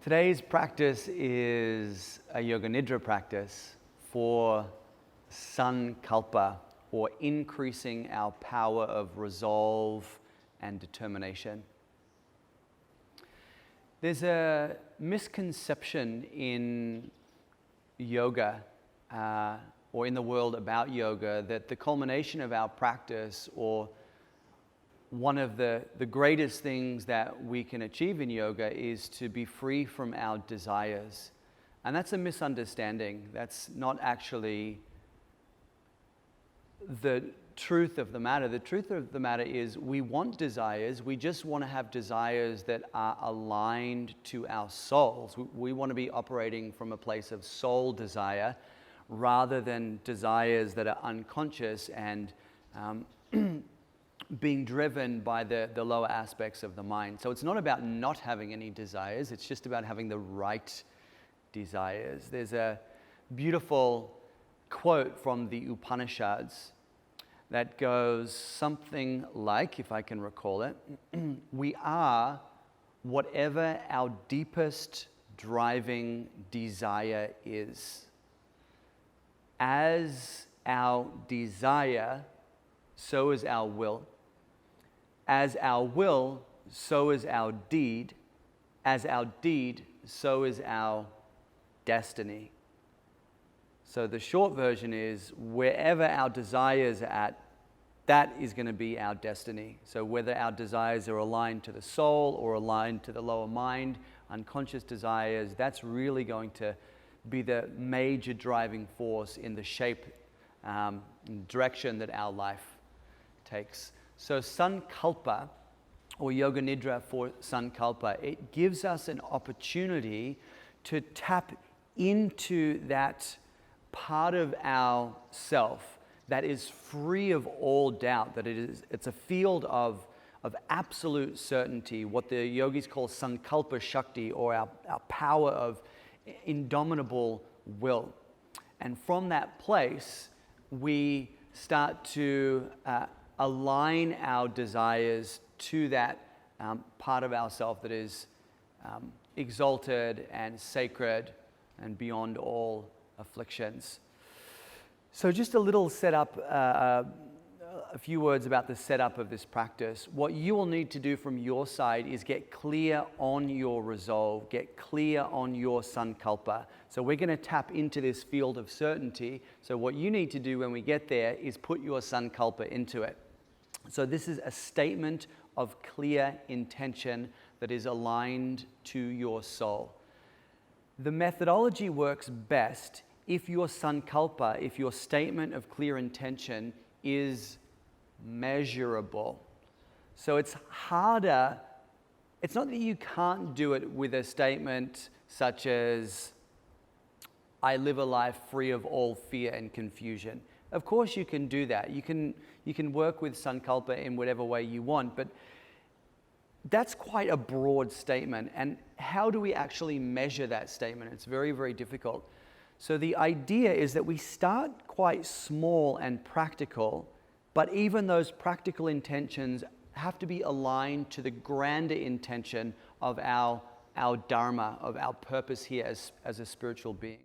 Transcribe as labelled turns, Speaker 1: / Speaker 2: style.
Speaker 1: Today's practice is a Yoga Nidra practice for Sankalpa, or increasing our power of resolve and determination. There's a misconception in yoga, or in the world about yoga, that the culmination of our practice, or one of the greatest things that we can achieve in yoga, is to be free from our desires. And that's a misunderstanding. That's not actually the truth of the matter. The truth of the matter is we want desires. We just want to have desires that are aligned to our souls. We want to be operating from a place of soul desire rather than desires that are unconscious and being driven by the lower aspects of the mind. So it's not about not having any desires, it's just about having the right desires. There's a beautiful quote from the Upanishads that goes something like, if I can recall it, we are whatever our deepest driving desire is. As our desire, so is our will. As our will, so is our deed. As our deed, so is our destiny. So the short version is, wherever our desires are at, that is going to be our destiny. So whether our desires are aligned to the soul or aligned to the lower mind, unconscious desires, that's really going to be the major driving force in the shape and direction that our life takes. So Sankalpa, or Yoga Nidra for Sankalpa, it gives us an opportunity to tap into that part of our self that is free of all doubt, that it's a field of absolute certainty, what the yogis call Sankalpa Shakti, or our power of indomitable will. And from that place, we start to align our desires to that part of ourself that is exalted and sacred and beyond all afflictions. So just a little setup, a few words about the setup of this practice. What you will need to do from your side is get clear on your resolve, get clear on your Sankalpa. So we're going to tap into this field of certainty. So what you need to do when we get there is put your Sankalpa into it. So this is a statement of clear intention that is aligned to your soul. The methodology works best if your Sankalpa, if your statement of clear intention is measurable. So it's harder. It's not that you can't do it with a statement such as, I live a life free of all fear and confusion. Of course you can do that. You can work with Sankalpa in whatever way you want, but that's quite a broad statement. And how do we actually measure that statement? It's very, very difficult. So the idea is that we start quite small and practical, but even those practical intentions have to be aligned to the grander intention of our dharma, of our purpose here as a spiritual being.